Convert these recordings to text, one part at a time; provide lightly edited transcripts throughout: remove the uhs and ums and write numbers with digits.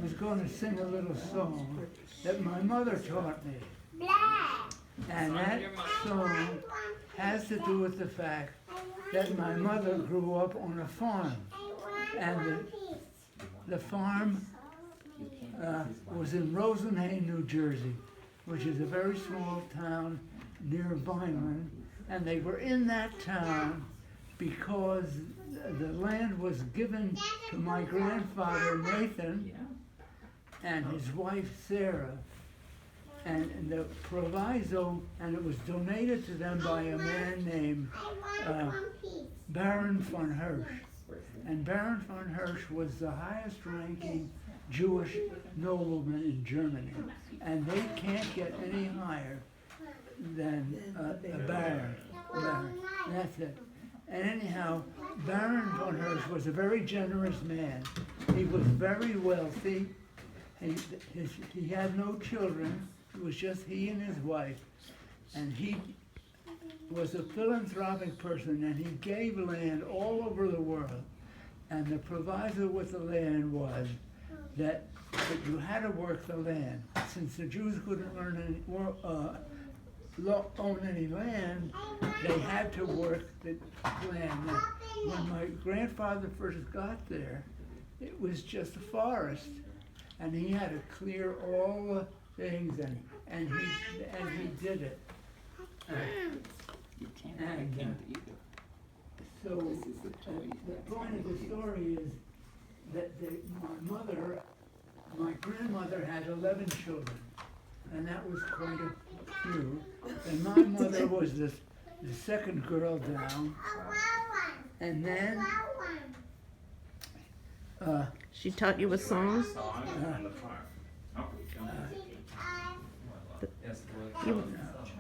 was going to sing a little song that my mother taught me. And that song has to do with the fact that my mother grew up on a farm. And the farm was in Rosenhain, New Jersey, which is a very small town near Vineland. And they were in that town because the land was given to my grandfather Nathan and his wife Sarah, and the proviso, and it was donated to them by a man named Baron von Hirsch. And Baron von Hirsch was the highest ranking Jewish nobleman in Germany, and they can't get any higher than a baron. That's it. And anyhow, Baron von Hirsch was a very generous man. He was very wealthy. He had no children. It was just he and his wife. And he was a philanthropic person, and he gave land all over the world. And the proviso with the land was that you had to work the land. Since the Jews couldn't own any land, they had to work the land. Now, when my grandfather first got there, it was just a forest, and he had to clear all the things, and he did it. So the point of the story is that my grandmother had 11 children, and that was quite a few. And my mother was the second girl down, and then she taught you a song?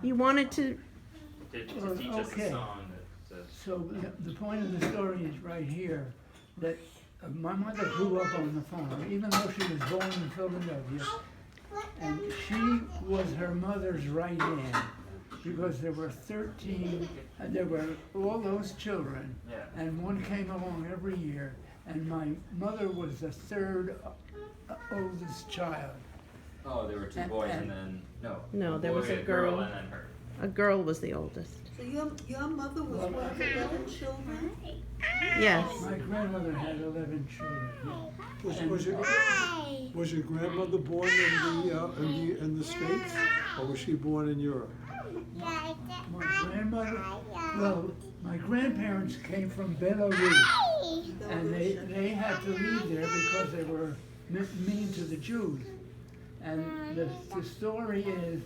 You wanted to... Okay. So the point of the story is right here, that my mother grew up on the farm, even though she was born in Philadelphia, and she was her mother's right hand, because there were 13, there were all those children, and one came along every year, and my mother was the third oldest child. Oh, there were two boys and then, No, there was a girl. And then her. A girl was the oldest. So your mother was one of 11 children? Yes. My grandmother had 11 children. Was your grandmother born in the States, or was she born in Europe? My grandmother, well, my grandparents came from Belarus, and they had to leave there because they were mean to the Jews. And the story is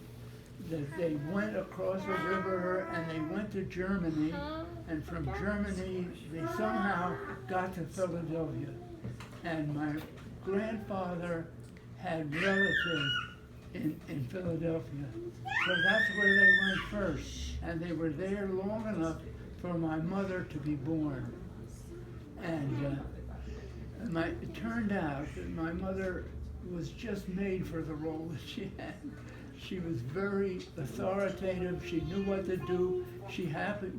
that they went across the river and they went to Germany, and from Germany they somehow got to Philadelphia. And my grandfather had relatives in Philadelphia. So that's where they went first. And they were there long enough for my mother to be born. And it turned out that my mother was just made for the role that she had. She was very authoritative. She knew what to do. She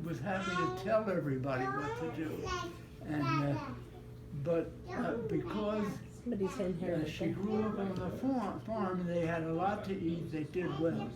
was happy to tell everybody what to do. And but because she grew up on the farm, they had a lot to eat. They did well.